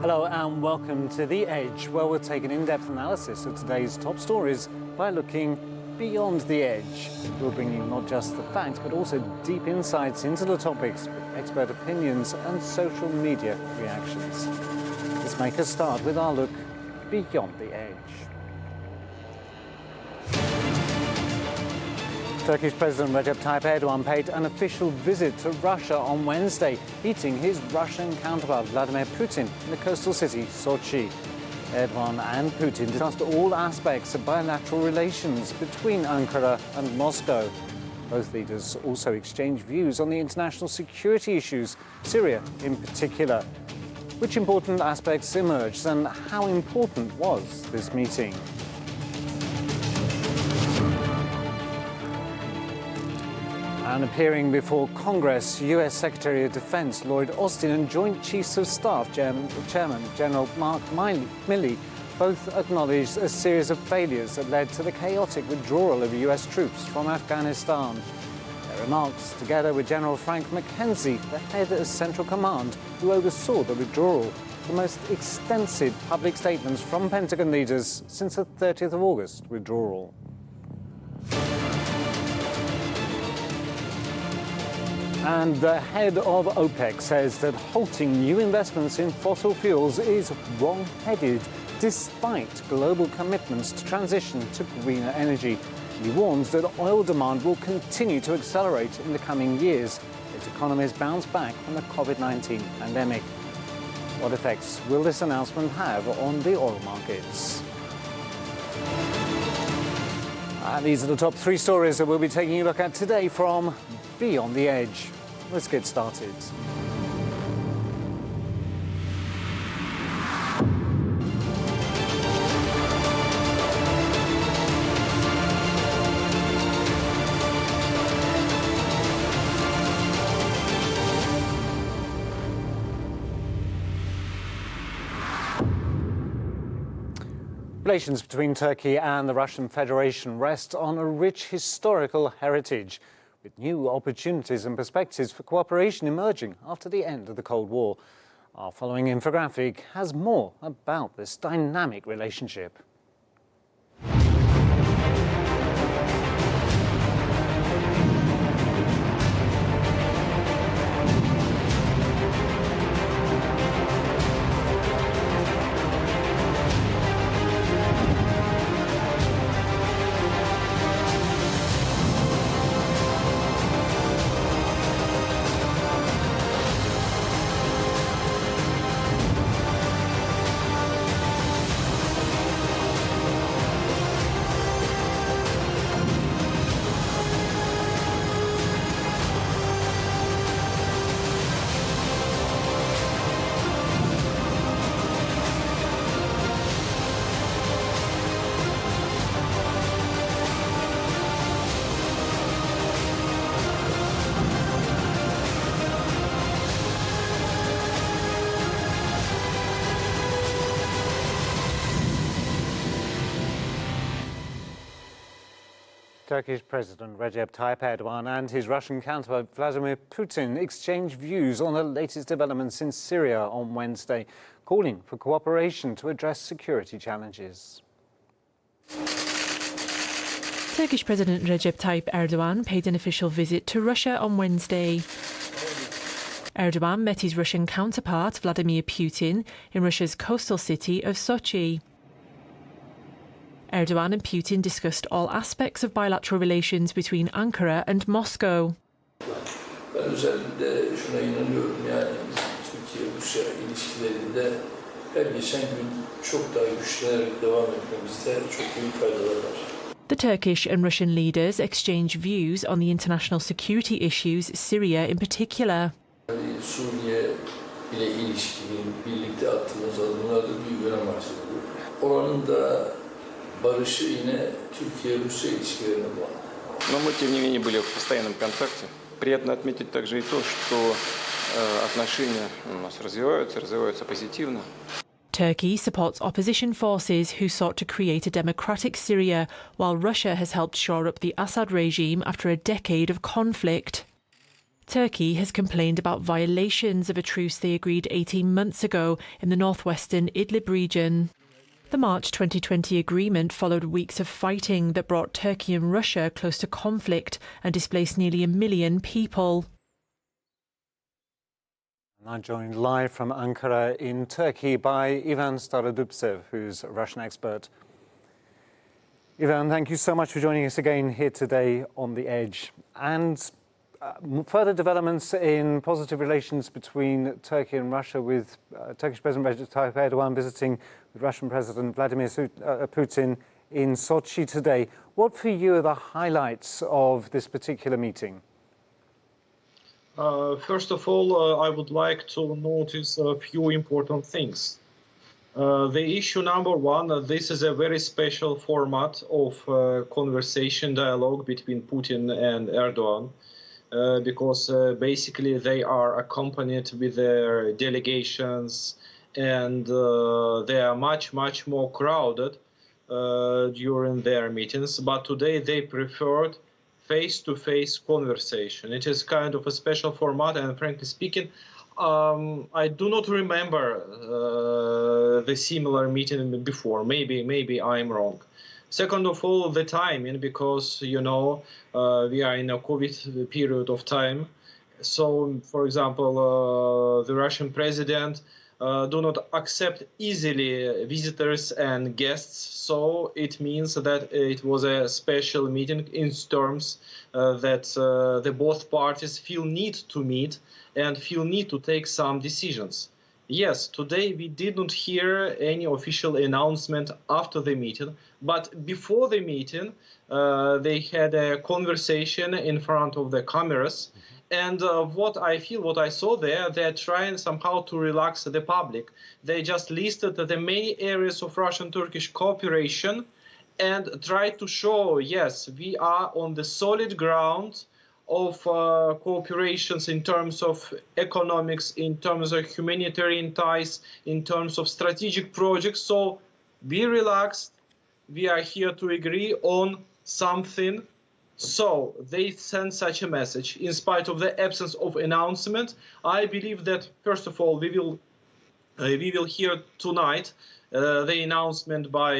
Hello and welcome to The Edge, where we'll take an in-depth analysis of today's top stories by looking beyond the edge. We'll bring you not just the facts, but also deep insights into the topics with expert opinions and social media reactions. Let's make a start with our look beyond the edge. Turkish President Recep Tayyip Erdoğan paid an official visit to Russia on Wednesday, meeting his Russian counterpart Vladimir Putin in the coastal city Sochi. Erdoğan and Putin discussed all aspects of bilateral relations between Ankara and Moscow. Both leaders also exchanged views on the international security issues, Syria in particular. Which important aspects emerged and how important was this meeting? And appearing before Congress, US Secretary of Defense Lloyd Austin and Joint Chiefs of Staff Chairman General Mark Milley both acknowledged a series of failures that led to the chaotic withdrawal of US troops from Afghanistan. Their remarks, together with General Frank McKenzie, the head of Central Command, who oversaw the withdrawal, the most extensive public statements from Pentagon leaders since the 30th of August withdrawal. And the head of OPEC says that halting new investments in fossil fuels is wrong-headed, despite global commitments to transition to greener energy. He warns that oil demand will continue to accelerate in the coming years as economies bounce back from the COVID-19 pandemic. What effects will this announcement have on the oil markets? And these are the top three stories that we'll be taking a look at today from Beyond the Edge. Let's get started. Relations between Turkey and the Russian Federation rest on a rich historical heritage, with new opportunities and perspectives for cooperation emerging after the end of the Cold War. Our following infographic has more about this dynamic relationship. Turkish President Recep Tayyip Erdoğan and his Russian counterpart Vladimir Putin exchanged views on the latest developments in Syria on Wednesday, calling for cooperation to address security challenges. Turkish President Recep Tayyip Erdoğan paid an official visit to Russia on Wednesday. Erdoğan met his Russian counterpart Vladimir Putin in Russia's coastal city of Sochi. Erdoğan and Putin discussed all aspects of bilateral relations between Ankara and Moscow. Ben özellikle şuna inanıyorum, yani Türkiye-Rusya ilişkilerinde her geçen gün çok daha güçlenerek devam etmemizde çok büyük faydalar var. The Turkish and Russian leaders exchanged views on the international security issues, Syria in particular. Suriye ile ilişkili birlikte attığımız adımlarda büyük önem arz ediyor. Oranın da barışı yine Türkiye-Rusya ilişkilerine bağlı. Но мы, тем не менее, были в постоянном контакте. Приятно отметить также и то, что отношения у нас развиваются позитивно. Turkey supports opposition forces who sought to create a democratic Syria, while Russia has helped shore up the Assad regime after a decade of conflict. Turkey has complained about violations of a truce they agreed 18 months ago in the northwestern Idlib region. The March 2020 agreement followed weeks of fighting that brought Turkey and Russia close to conflict and displaced nearly 1 million people. I'm joined live from Ankara in Turkey by Ivan Starodubtsev, who's a Russian expert. Ivan, thank you so much for joining us again here today on The Edge. And further developments in positive relations between Turkey and Russia, with Turkish President Recep Tayyip Erdogan visiting with Russian President Vladimir Putin in Sochi today. What for you are the highlights of this particular meeting? First of all, I would like to notice a few important things. The issue number one, this is a very special format of conversation dialogue between Putin and Erdogan, because basically they are accompanied with their delegations, and they are much more crowded during their meetings. But today they preferred face-to-face conversation. It is kind of a special format, and frankly speaking, I do not remember the similar meeting before. Maybe I'm wrong. Second of all, the timing, because you know we are in a COVID period of time. So, for example, the Russian president do not accept easily visitors and guests. So it means that it was a special meeting in terms that the both parties feel need to meet and feel need to take some decisions. Yes, today we did not hear any official announcement after the meeting, but before the meeting, they had a conversation in front of the cameras. And what I saw there, they're trying somehow to relax the public. They just listed the many areas of Russian-Turkish cooperation and tried to show, yes, we are on the solid ground of cooperations in terms of economics, in terms of humanitarian ties, in terms of strategic projects. So be relaxed. We are here to agree on something. So they send such a message. In spite of the absence of announcement, I believe that, first of all, we will hear tonight the announcement by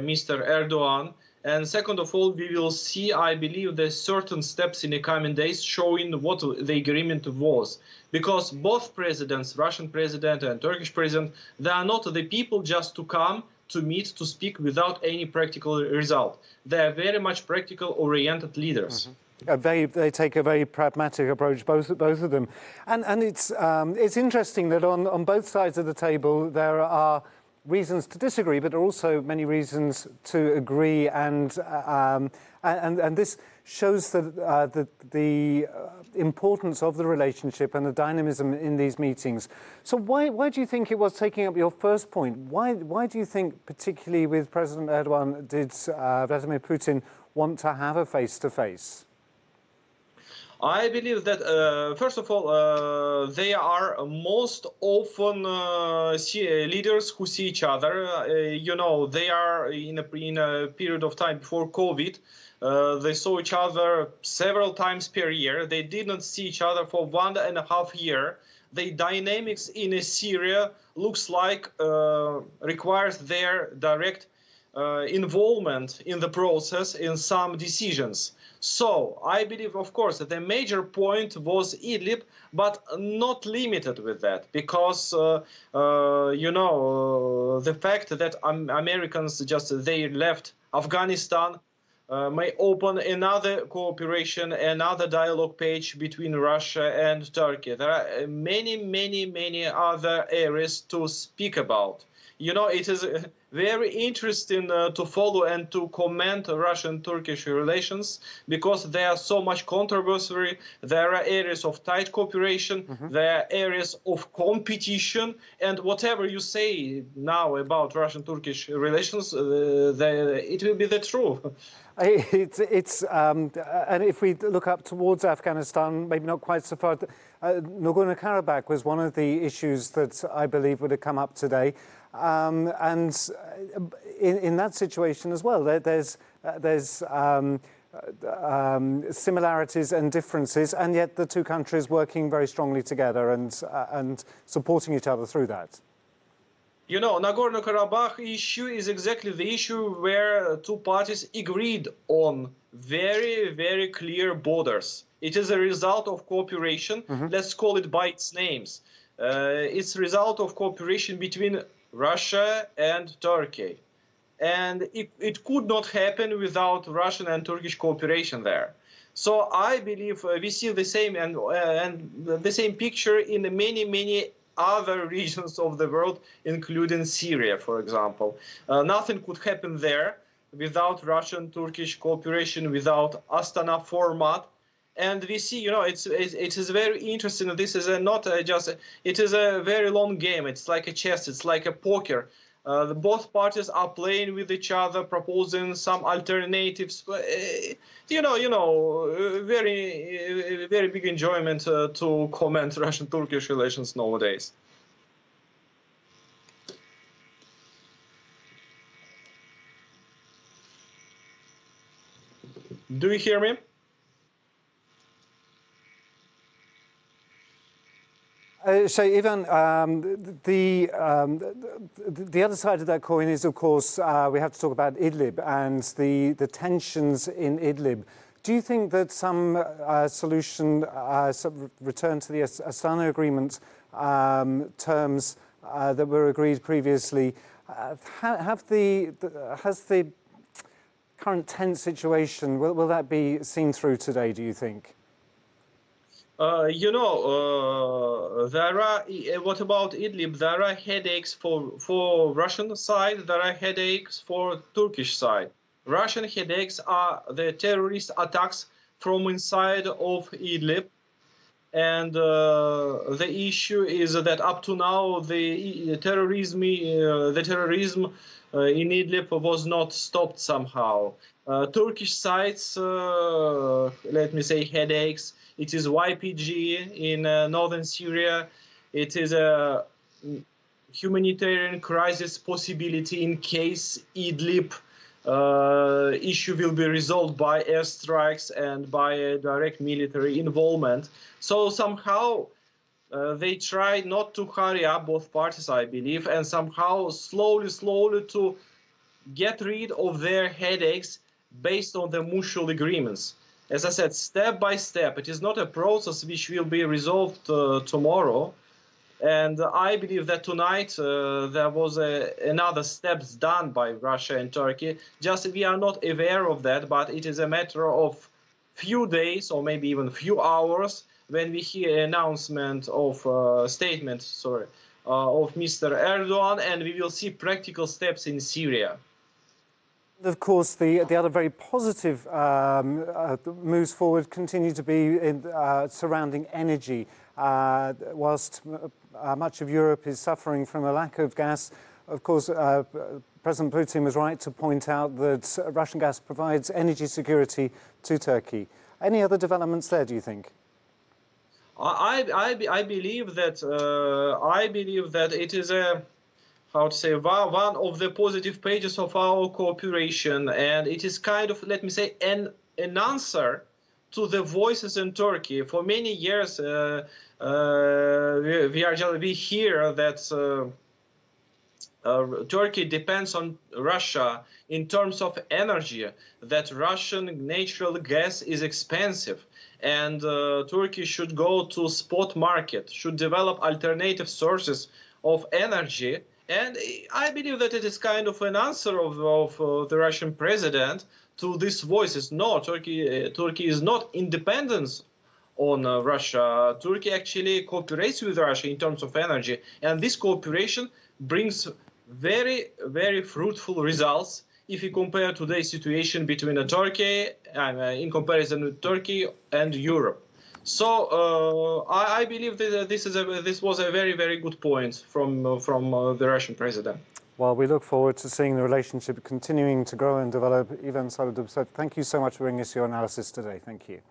Mr. Erdogan. And second of all, we will see, I believe, the certain steps in the coming days showing what the agreement was. Because both presidents, Russian president and Turkish president, they are not the people just to come to meet, to speak without any practical result. They are very much practical-oriented leaders. Mm-hmm. They take a very pragmatic approach, both of them. And it's interesting that on both sides of the table there are reasons to disagree, but also many reasons to agree, and this shows that the importance of the relationship and the dynamism in these meetings. So why do you think it was, taking up your first point, why do you think, particularly with President Erdogan, did Vladimir Putin want to have a face-to-face? I believe that, first of all, they are most often leaders who see each other. You know, they are in a period of time before COVID. They saw each other several times per year. They did not see each other for 1.5 years. The dynamics in Syria looks like requires their direct involvement in the process, in some decisions. So I believe, of course, that the major point was Idlib, but not limited with that, because you know, the fact that Americans they left Afghanistan may open another cooperation, another dialogue page between Russia and Turkey. There are many other areas to speak about. You know, it is very interesting to follow and to comment Russian-Turkish relations, because there are so much controversy. There are areas of tight cooperation, there are areas of competition, and whatever you say now about Russian-Turkish relations, it will be the truth. And if we look up towards Afghanistan, maybe not quite so far, Nagorno-Karabakh was one of the issues that I believe would have come up today. And in that situation as well, there's similarities and differences, and yet the two countries working very strongly together and supporting each other through that. You know, Nagorno-Karabakh issue is exactly the issue where two parties agreed on very, very clear borders. It is a result of cooperation. Let's call it by its names. It's a result of cooperation between Russia and Turkey. And it could not happen without Russian and Turkish cooperation there. So I believe we see the same and the same picture in many, many other regions of the world, including Syria, for example. Nothing could happen there without Russian-Turkish cooperation, without Astana format. And we see, you know, it is very interesting. This is it is a very long game. It's like a chess. It's like a poker. Both parties are playing with each other, proposing some alternatives. Very, very big enjoyment to comment Russian-Turkish relations nowadays. Do you hear me? So, Ivan, the other side of that coin is, of course, we have to talk about Idlib and the tensions in Idlib. Do you think that some solution, some return to the Astana Agreement terms that were agreed previously, has the current tense situation, will that be seen through today, do you think? There are, what about Idlib? There are headaches for Russian side, there are headaches for Turkish side. Russian headaches are the terrorist attacks from inside of Idlib. And the issue is that up to now, the terrorism in Idlib was not stopped somehow. Turkish sides, let me say, headaches. It is YPG in northern Syria. It is a humanitarian crisis possibility in case Idlib issue will be resolved by airstrikes and by direct military involvement. So somehow they try not to hurry up, both parties, I believe, and somehow slowly to get rid of their headaches based on the mutual agreements. As I said, step by step. It is not a process which will be resolved tomorrow. And I believe that tonight there was another steps done by Russia and Turkey. Just we are not aware of that, but it is a matter of few days or maybe even few hours when we hear an announcement of statement, of Mr. Erdogan, and we will see practical steps in Syria. Of course, the other very positive moves forward continue to be surrounding energy. Whilst much of Europe is suffering from a lack of gas, of course, President Putin was right to point out that Russian gas provides energy security to Turkey. Any other developments there, do you think? I believe that it is one of the positive pages of our cooperation, and it is kind of, let me say, an answer to the voices in Turkey. For many years, we hear that Turkey depends on Russia in terms of energy, that Russian natural gas is expensive, and Turkey should go to spot market, should develop alternative sources of energy. And I believe that it is kind of an answer of the Russian president to these voices. No, Turkey is not independent on Russia. Turkey actually cooperates with Russia in terms of energy, and this cooperation brings very, very fruitful results if you compare today's situation between Turkey in comparison with Turkey and Europe. So I believe that this was a very, very good point from the Russian president. Well, we look forward to seeing the relationship continuing to grow and develop. Ivan Solodub, thank you so much for bringing us your analysis today. Thank you.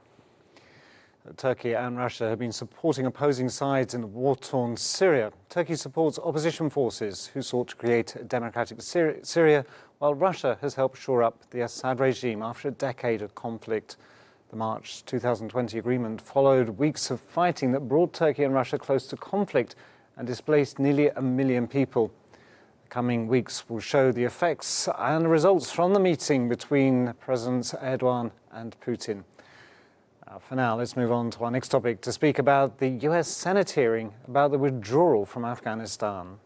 Turkey and Russia have been supporting opposing sides in war-torn Syria. Turkey supports opposition forces who sought to create a democratic Syria, while Russia has helped shore up the Assad regime after a decade of conflict. The March 2020 agreement followed weeks of fighting that brought Turkey and Russia close to conflict and displaced nearly 1 million people. The coming weeks will show the effects and results from the meeting between Presidents Erdogan and Putin. For now, let's move on to our next topic to speak about the US Senate hearing about the withdrawal from Afghanistan.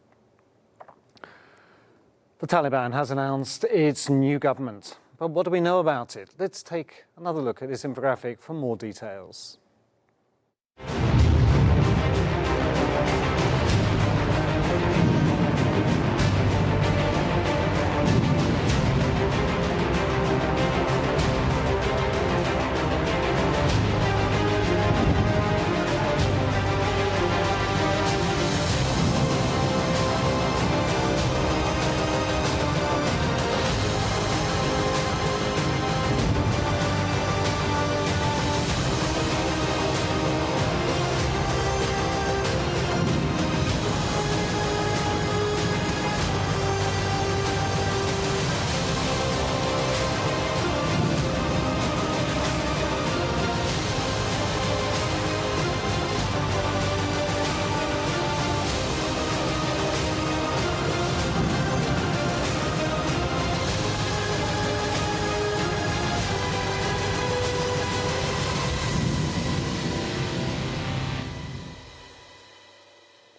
The Taliban has announced its new government. But what do we know about it? Let's take another look at this infographic for more details.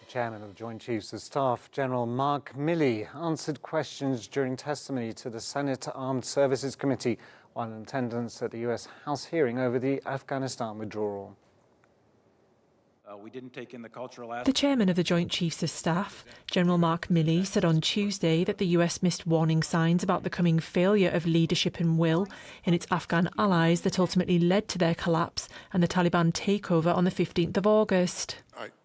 Chairman of the Joint Chiefs of Staff, General Mark Milley, answered questions during testimony to the Senate Armed Services Committee while in attendance at the US House hearing over the Afghanistan withdrawal. We didn't take in the cultural aspect. The chairman of the Joint Chiefs of Staff, General Mark Milley, said on Tuesday that the US missed warning signs about the coming failure of leadership and will in its Afghan allies that ultimately led to their collapse and the Taliban takeover on the 15th of August.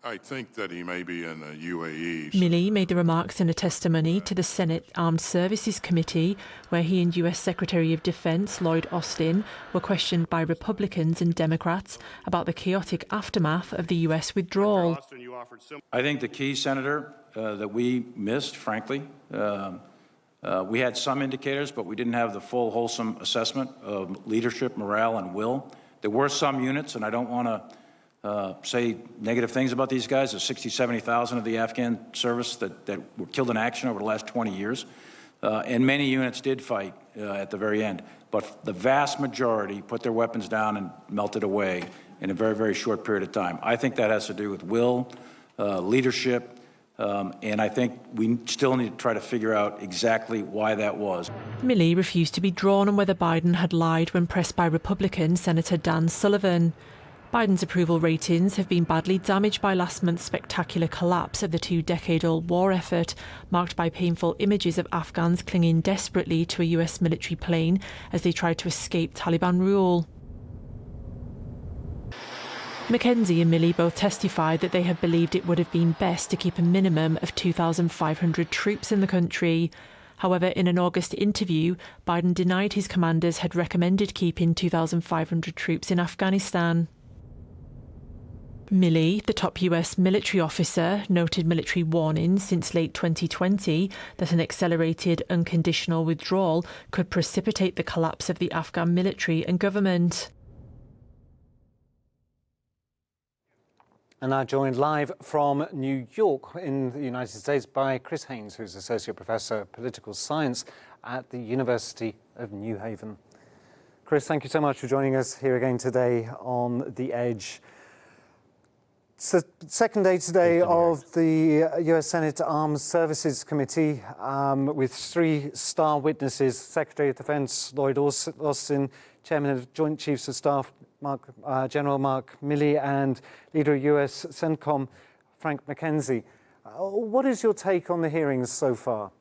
I think that he may be in the UAE. Milley made the remarks in a testimony to the Senate Armed Services Committee, where he and US Secretary of Defense Lloyd Austin were questioned by Republicans and Democrats about the chaotic aftermath of the US withdrawal. I think the key, Senator, that we missed, frankly, we had some indicators, but we didn't have the full, wholesome assessment of leadership, morale, and will. There were some units, and I don't want to say negative things about these guys. There's 60, 70,000 of the Afghan service that were killed in action over the last 20 years. And many units did fight at the very end. But the vast majority put their weapons down and melted away in a very, very short period of time. I think that has to do with will, leadership, and I think we still need to try to figure out exactly why that was. Milley refused to be drawn on whether Biden had lied when pressed by Republican Senator Dan Sullivan. Biden's approval ratings have been badly damaged by last month's spectacular collapse of the two-decade-old war effort, marked by painful images of Afghans clinging desperately to a US military plane as they tried to escape Taliban rule. McKenzie and Milley both testified that they had believed it would have been best to keep a minimum of 2,500 troops in the country. However, in an August interview, Biden denied his commanders had recommended keeping 2,500 troops in Afghanistan. Milley, the top US military officer, noted military warnings since late 2020 that an accelerated unconditional withdrawal could precipitate the collapse of the Afghan military and government. And now joined live from New York in the United States by Chris Haynes, who's Associate Professor of Political Science at the University of New Haven. Chris, thank you so much for joining us here again today on The Edge. It's the second day today of the US Senate Armed Services Committee with three star witnesses: Secretary of Defense Lloyd Austin, Chairman of Joint Chiefs of Staff General Mark Milley, and Leader of US CENTCOM Frank McKenzie. What is your take on the hearings so far?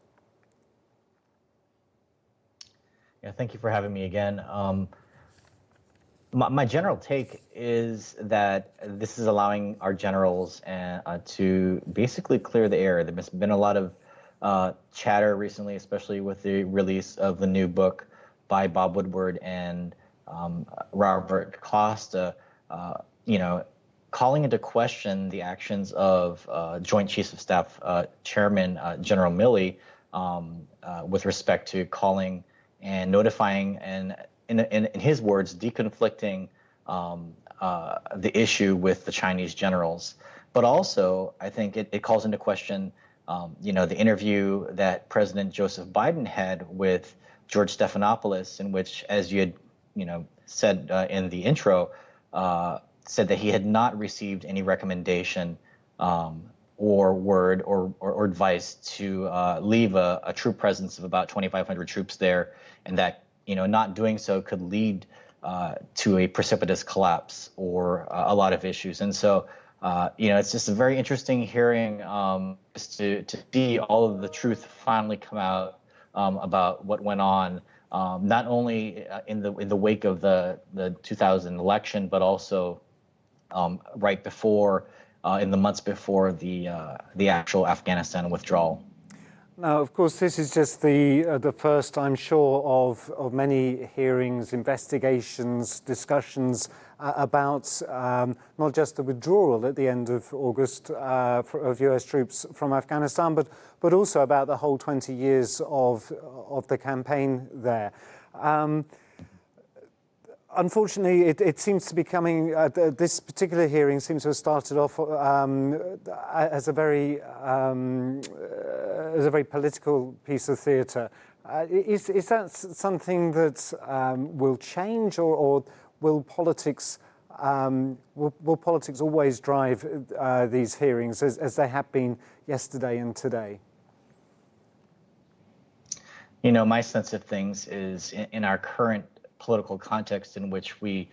Yeah, thank you for having me again. My general take is that this is allowing our generals to basically clear the air. There's been a lot of chatter recently, especially with the release of the new book by Bob Woodward and Robert Costa calling into question the actions of Joint Chiefs of Staff Chairman General Milley with respect to calling and notifying and, in his words, deconflicting the issue with the Chinese generals. But also, I think it calls into question, the interview that President Joseph Biden had with George Stephanopoulos, in which, as you had, said in the intro, said that he had not received any recommendation or word or advice to leave a troop presence of about 2,500 troops there, and that not doing so could lead to a precipitous collapse or a lot of issues. And so, it's just a very interesting hearing to see all of the truth finally come out about what went on, not only in the wake of the 2000 election, but also right before, in the months before the actual Afghanistan withdrawal. Now, of course, this is just the first, I'm sure, of many hearings, investigations, discussions about not just the withdrawal at the end of August of US troops from Afghanistan, but also about the whole 20 years of the campaign there. Unfortunately, it seems to be coming, this particular hearing seems to have started off as a very political piece of theatre. Is that something that will change, or will politics always drive these hearings as they have been yesterday and today? My sense of things is in our current political context, in which we,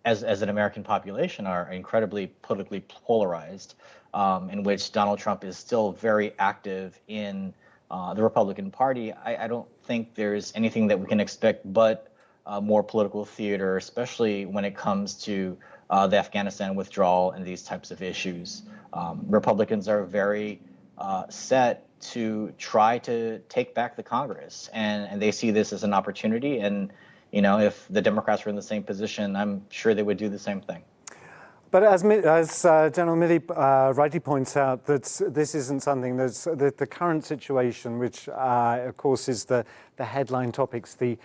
as an American population, are incredibly politically polarized, in which Donald Trump is still very active in the Republican Party, I don't think there's anything that we can expect but more political theater, especially when it comes to the Afghanistan withdrawal and these types of issues. Republicans are very set to try to take back the Congress, and they see this as an opportunity. And if the Democrats were in the same position, I'm sure they would do the same thing. But as General Milley rightly points out, that this isn't something that's the current situation, which of course is the headline topics, the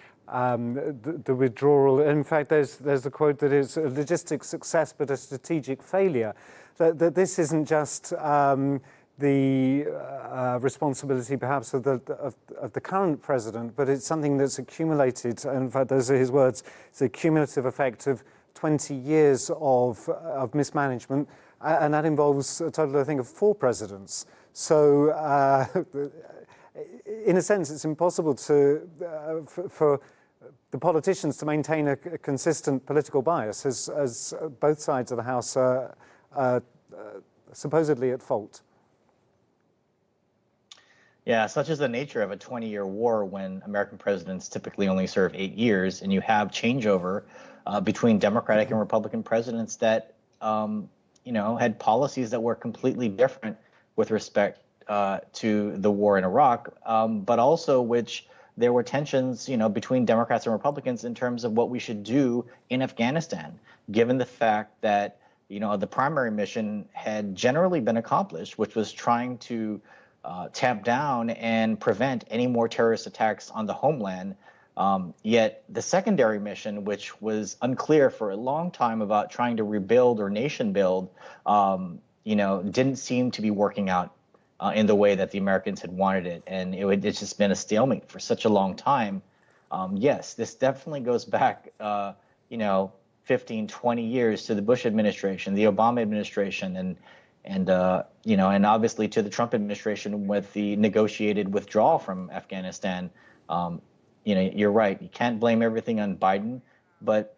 withdrawal. In fact, there's a quote that is a logistic success but a strategic failure. That this isn't just the responsibility perhaps of the current president, but it's something that's accumulated. In fact, those are his words. It's a cumulative effect of 20 years of mismanagement, and that involves a total, I think, of 4 presidents. So, in a sense, it's impossible for the politicians to maintain a consistent political bias, as both sides of the House are supposedly at fault. Yeah, such is the nature of a 20-year war, when American presidents typically only serve 8 years, and you have changeover between Democratic and Republican presidents that, had policies that were completely different with respect to the war in Iraq, but also which there were tensions, between Democrats and Republicans in terms of what we should do in Afghanistan, given the fact that, the primary mission had generally been accomplished, which was trying to tamp down and prevent any more terrorist attacks on the homeland. Yet the secondary mission, which was unclear for a long time about trying to rebuild or nation build, didn't seem to be working out in the way that the Americans had wanted it. And it's just been a stalemate for such a long time. Yes, this definitely goes back, 15, 20 years to the Bush administration, the Obama administration, and obviously to the Trump administration with the negotiated withdrawal from Afghanistan. You're right. You can't blame everything on Biden, but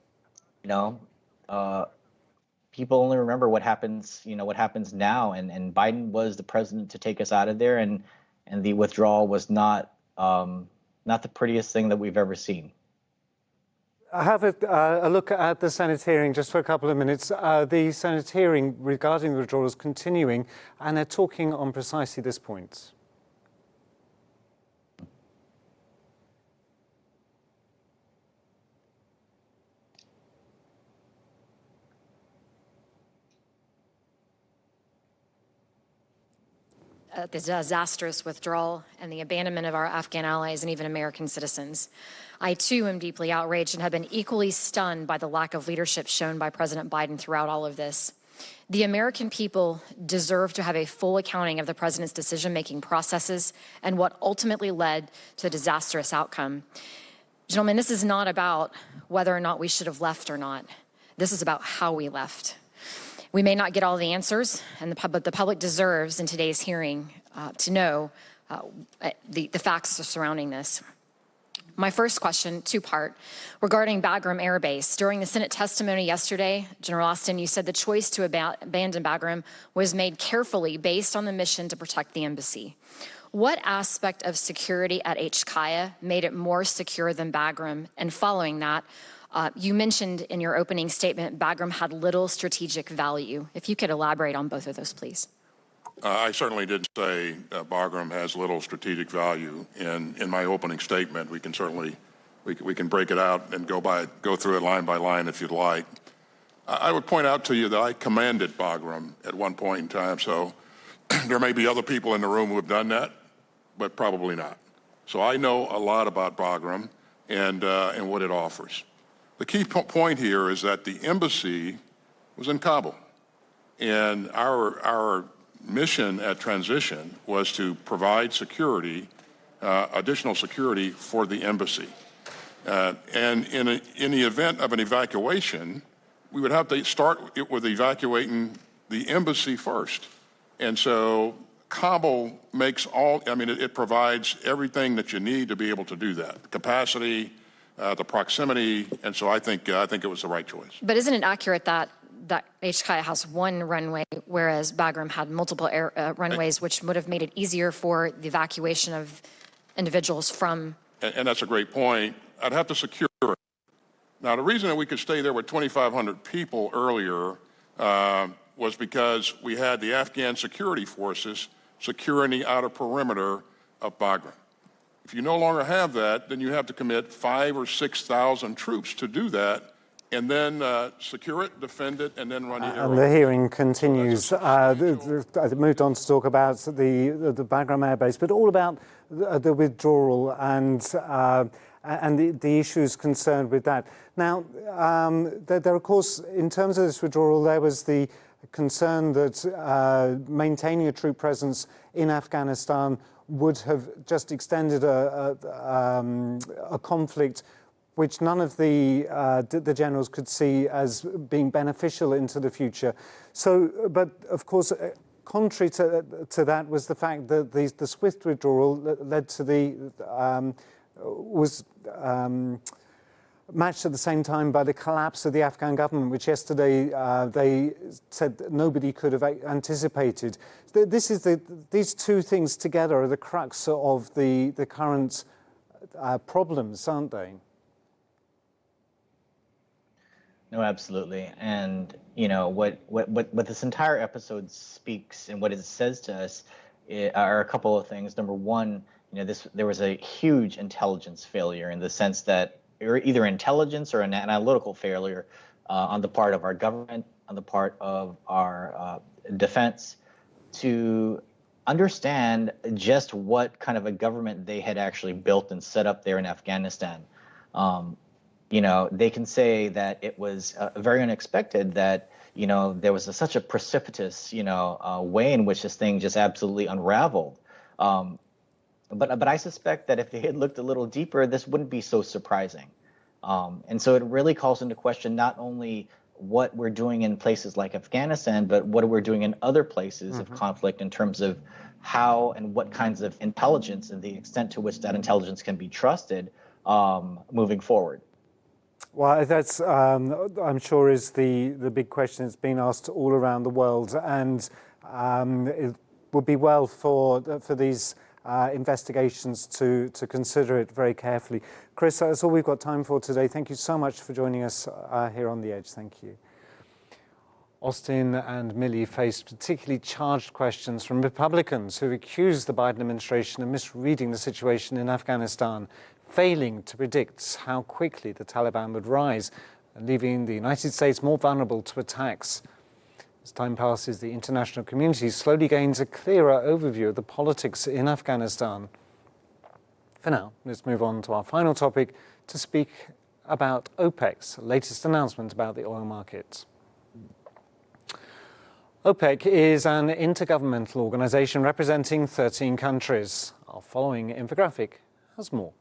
people only remember what happens now. And Biden was the president to take us out of there, and the withdrawal was not the prettiest thing that we've ever seen. I have a look at the Senate hearing just for a couple of minutes. The Senate hearing regarding the withdrawal is continuing, and they're talking on precisely this point. at the disastrous withdrawal and the abandonment of our Afghan allies and even American citizens. I, too, am deeply outraged and have been equally stunned by the lack of leadership shown by President Biden throughout all of this. The American people deserve to have a full accounting of the president's decision-making processes and what ultimately led to the disastrous outcome. Gentlemen, this is not about whether or not we should have left or not. This is about how we left. We may not get all the answers, but the public deserves, in today's hearing, to know the facts surrounding this. My first question, two-part, regarding Bagram Air Base. During the Senate testimony yesterday, General Austin, you said the choice to abandon Bagram was made carefully based on the mission to protect the embassy. What aspect of security at HKIA made it more secure than Bagram? And following that, you mentioned in your opening statement Bagram had little strategic value. If you could elaborate on both of those, please. I certainly did say Bagram has little strategic value. In my opening statement, we can certainly we can break it out and go through it line by line if you'd like. I would point out to you that I commanded Bagram at one point in time, so there may be other people in the room who have done that, but probably not. So I know a lot about Bagram and what it offers. The key point here is that the embassy was in Kabul, and our mission at transition was to provide security, additional security for the embassy. And in the event of an evacuation, we would have to start with evacuating the embassy first. And so Kabul makes it provides everything that you need to be able to do that. The capacity, the proximity, and so I think it was the right choice. But isn't it accurate that HKIA has one runway, whereas Bagram had multiple runways, which would have made it easier for the evacuation of individuals from? And that's a great point. I'd have to secure it. Now, the reason that we could stay there with 2,500 people earlier was because we had the Afghan security forces securing the outer perimeter of Bagram. If you no longer have that, then you have to commit 5,000 or 6,000 troops to do that, and then secure it, defend it, and then run the air. And the hearing continues. I moved on to talk about the Bagram Air Base, but all about the withdrawal and the issues concerned with that. Now, there, of course, in terms of this withdrawal, there was the concern that maintaining a troop presence in Afghanistan would have just extended a conflict which none of the generals could see as being beneficial into the future. So, but of course, contrary to that was the fact that the swift withdrawal led to was matched at the same time by the collapse of the Afghan government, which yesterday they said nobody could have anticipated. These two things together are the crux of the current problems, aren't they? No, absolutely. And, you know, what this entire episode speaks and what it says to us are a couple of things. Number one, you know, there was a huge intelligence failure in the sense that either intelligence or an analytical failure on the part of our government, on the part of our defense, to understand just what kind of a government they had actually built and set up there in Afghanistan. You know, they can say that it was very unexpected that, you know, there was such a precipitous, you know, way in which this thing just absolutely unraveled. But I suspect that if they had looked a little deeper, this wouldn't be so surprising. And so it really calls into question not only what we're doing in places like Afghanistan, but what we're doing in other places of conflict in terms of how and what kinds of intelligence and the extent to which that intelligence can be trusted moving forward. Well, that's, I'm sure, is the big question that's been asked all around the world, and it would be well for these investigations to consider it very carefully. Chris, that's all we've got time for today. Thank you so much for joining us here on The Edge. Thank you. Austin and Milley faced particularly charged questions from Republicans who accused the Biden administration of misreading the situation in Afghanistan, failing to predict how quickly the Taliban would rise, and leaving the United States more vulnerable to attacks. As time passes, the international community slowly gains a clearer overview of the politics in Afghanistan. For now, let's move on to our final topic to speak about OPEC's latest announcement about the oil markets. OPEC is an intergovernmental organization representing 13 countries. Our following infographic has more.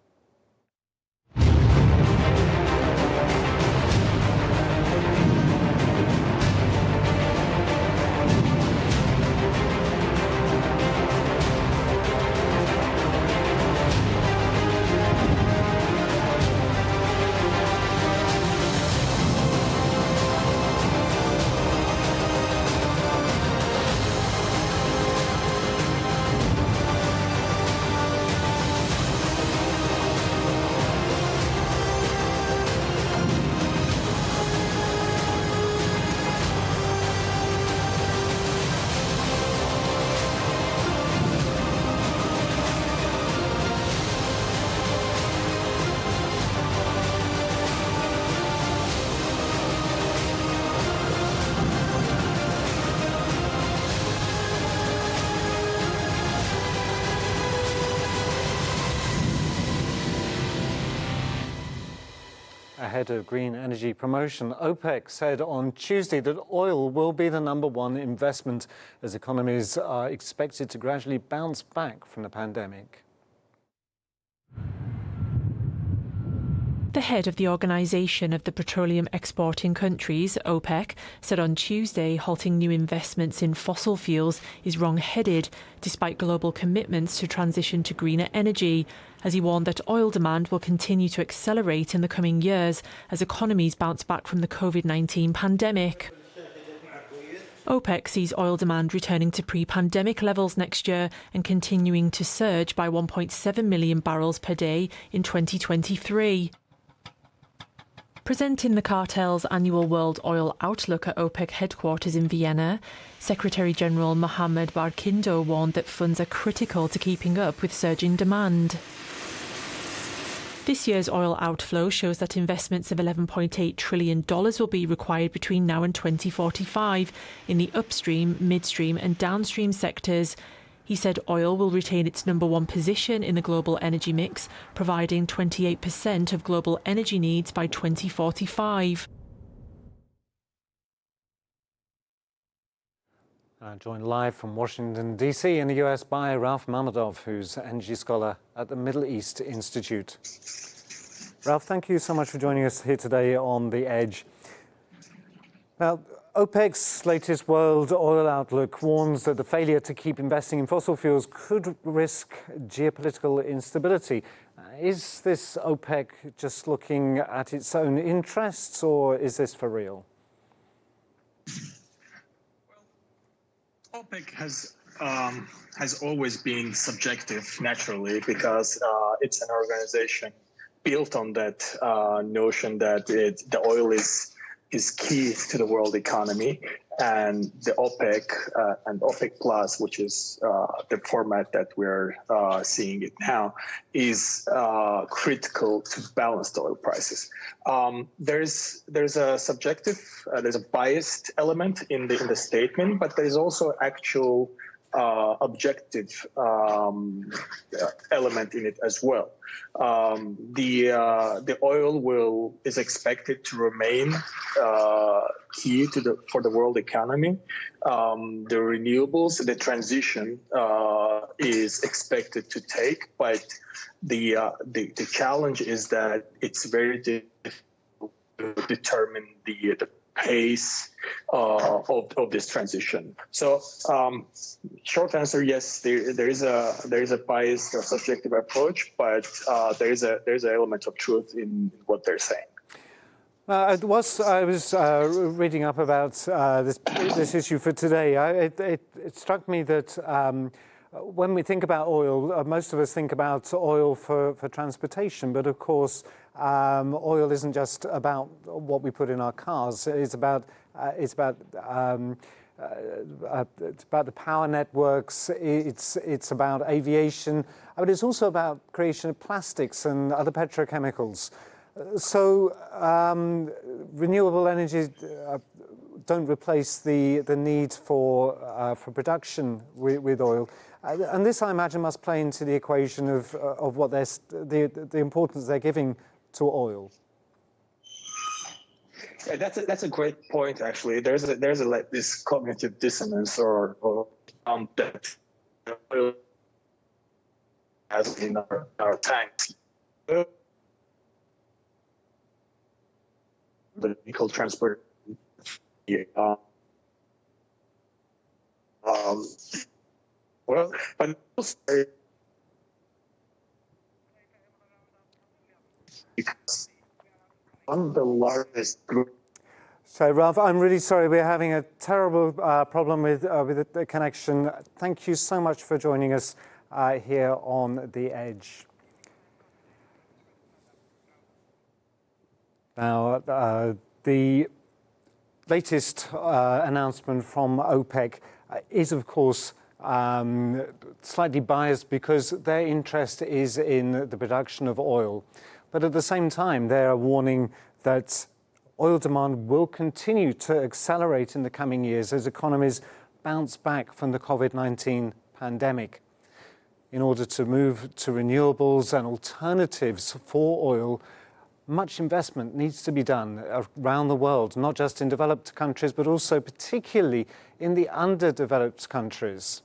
Ahead of green energy promotion, OPEC said on Tuesday that oil will be the #1 investment as economies are expected to gradually bounce back from the pandemic. The head of the Organisation of the Petroleum Exporting Countries, OPEC, said on Tuesday halting new investments in fossil fuels is wrong-headed, despite global commitments to transition to greener energy, as he warned that oil demand will continue to accelerate in the coming years as economies bounce back from the COVID-19 pandemic. OPEC sees oil demand returning to pre-pandemic levels next year and continuing to surge by 1.7 million barrels per day in 2023. Presenting the cartel's annual World Oil Outlook at OPEC headquarters in Vienna, Secretary-General Mohammed Barkindo warned that funds are critical to keeping up with surging demand. This year's oil outflow shows that investments of $11.8 trillion will be required between now and 2045 in the upstream, midstream and downstream sectors. He said oil will retain its #1 position in the global energy mix, providing 28% of global energy needs by 2045. I'm joined live from Washington, D.C. in the US by Ralph Mammadov, who's energy scholar at the Middle East Institute. Ralph, thank you so much for joining us here today on The Edge. Now, OPEC's latest World Oil Outlook warns that the failure to keep investing in fossil fuels could risk geopolitical instability. Is this OPEC just looking at its own interests, or is this for real? OPEC has always been subjective, naturally, because it's an organization built on that notion that the oil is key to the world economy, and the OPEC and OPEC Plus, which is the format that we're seeing it now, is critical to balance the oil prices. There's a subjective, there's a biased element in the statement, but there's also actual objective element in it as well. The oil is expected to remain key for the world economy. The renewables, the transition is expected to take, but the challenge is that it's very difficult to determine the pace of this transition. So, short answer: yes, there is a biased or subjective approach, but there is an element of truth in what they're saying. I was reading up about this issue for today. It struck me that when we think about oil, most of us think about oil for transportation, but of course, oil isn't just about what we put in our cars. It's about the power networks. It's about aviation, but it's also about creation of plastics and other petrochemicals. So renewable energy don't replace the need for production with oil. And this, I imagine, must play into the equation of what the importance they're giving to oil. Yeah, that's a great point. Actually, there's like this cognitive dissonance or that oil has in our tanks. The vehicle transport. Well, but because one of the largest groups. So, Ralph, I'm really sorry. We're having a terrible problem with the connection. Thank you so much for joining us here on The Edge. Now, the latest announcement from OPEC is, of course, slightly biased because their interest is in the production of oil. But at the same time, they are warning that oil demand will continue to accelerate in the coming years as economies bounce back from the COVID-19 pandemic. In order to move to renewables and alternatives for oil, much investment needs to be done around the world, not just in developed countries, but also particularly in the underdeveloped countries.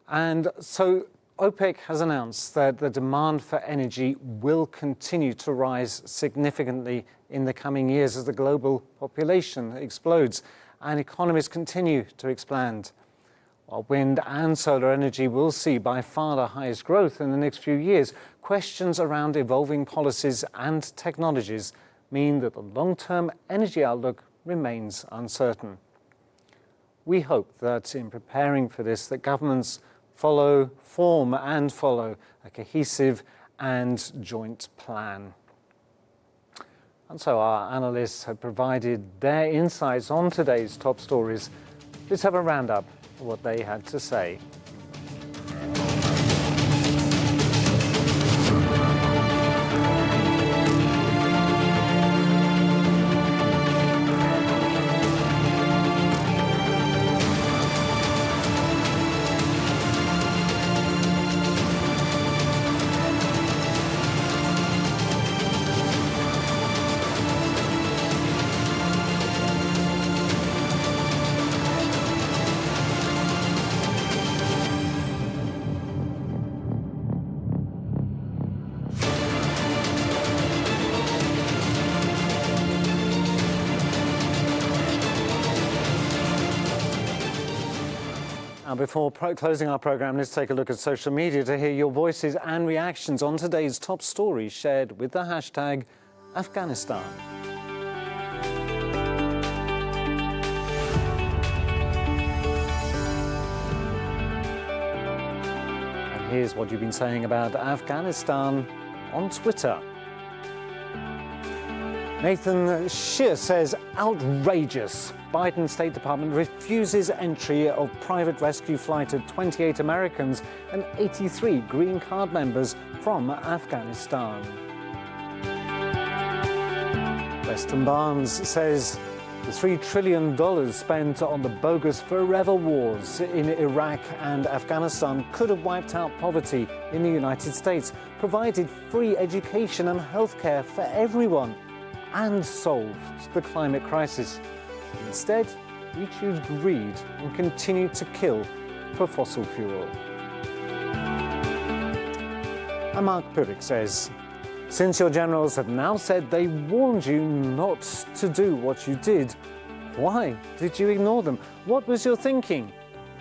And so OPEC has announced that the demand for energy will continue to rise significantly in the coming years as the global population explodes and economies continue to expand. While wind and solar energy will see by far the highest growth in the next few years, questions around evolving policies and technologies mean that the long-term energy outlook remains uncertain. We hope that in preparing for this, that governments form and follow a cohesive and joint plan. And so our analysts have provided their insights on today's top stories. Let's have a roundup of what they had to say. Now, before closing our programme, let's take a look at social media to hear your voices and reactions on today's top story shared with the hashtag Afghanistan. And here's what you've been saying about Afghanistan on Twitter. Nathan Shear says, outrageous. Biden State Department refuses entry of private rescue flight of 28 Americans and 83 green card members from Afghanistan. Weston Barnes says, the $3 trillion spent on the bogus forever wars in Iraq and Afghanistan could have wiped out poverty in the United States, provided free education and healthcare for everyone, and solved the climate crisis. Instead, we choose greed and continue to kill for fossil fuel. And Mark Purik says, since your generals have now said they warned you not to do what you did, why did you ignore them? What was your thinking?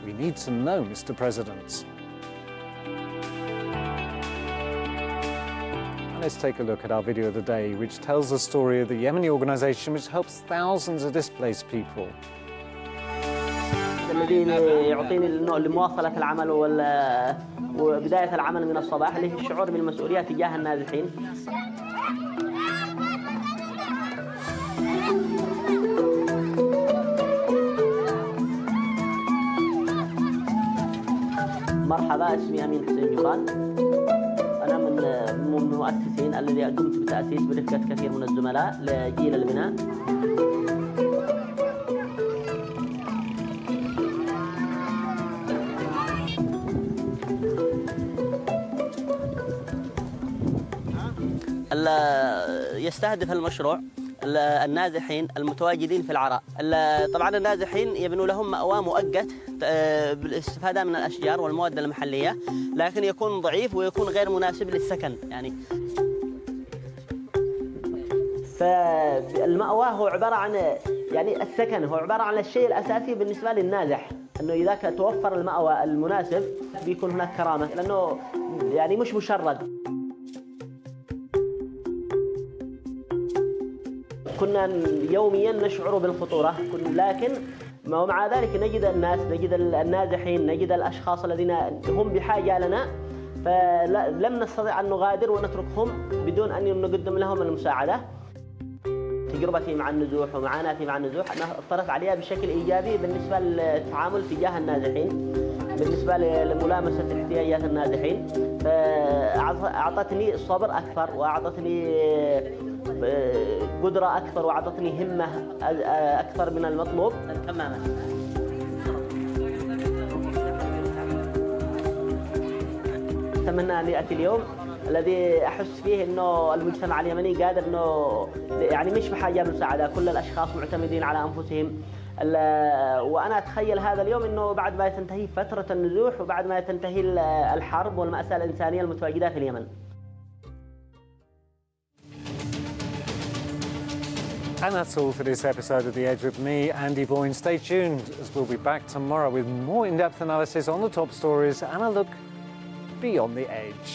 We need to know, Mr. President. Let's take a look at our video of the day, which tells the story of the Yemeni organization which helps thousands of displaced people. الذين يعطيني لمواصلة العمل وبداية العمل من الصباح اللي في الشعور بالمسؤولية تجاه النازحين. مرحبا، اسمي أمين حسين جوخان. أنا من المؤسسين الذي قمت بتأسيس برفقة كثير من الزملاء لجيل البناء. يستهدف المشروع النازحين المتواجدين في العراء. طبعا النازحين يبنوا لهم مأوى مؤقت بالاستفادة من الأشجار والمواد المحلية، لكن يكون ضعيف ويكون غير مناسب للسكن يعني. فالمأوى هو عبارة عن يعني السكن، هو عبارة عن الشيء الأساسي بالنسبة للنازح، أنه إذا توفر المأوى المناسب بيكون هناك كرامة، لأنه يعني مش مشرد. كنا يوميا نشعر بالخطورة، لكن ومع ذلك نجد الناس، نجد النازحين، نجد الأشخاص الذين هم بحاجة لنا، فلم نستطيع أن نغادر ونتركهم بدون أن نقدم لهم المساعدة. تجربتي مع النزوح ومعاناتي مع النزوح أنا اثرت عليها بشكل إيجابي بالنسبة للتعامل تجاه النازحين، بالنسبة لملامسة احتياجات النازحين، فأعطتني الصبر أكثر، وأعطتني قدرة أكثر، وأعطتني همة أكثر من المطلوب تماما. أتمنى أن يأتي اليوم الذي أحس فيه إنه المجتمع اليمني قادر إنه يعني مش بحاجة للمساعدة، كل الأشخاص معتمدين على أنفسهم. وأنا أتخيل هذا اليوم إنه بعد ما تنتهي فترة النزوح وبعد ما تنتهي الحرب والمأساة الإنسانية المتواجدة في اليمن. And that's all for this episode of The Edge with me, Andy Boyne. Stay tuned as we'll be back tomorrow with more in-depth analysis on the top stories and a look beyond the edge.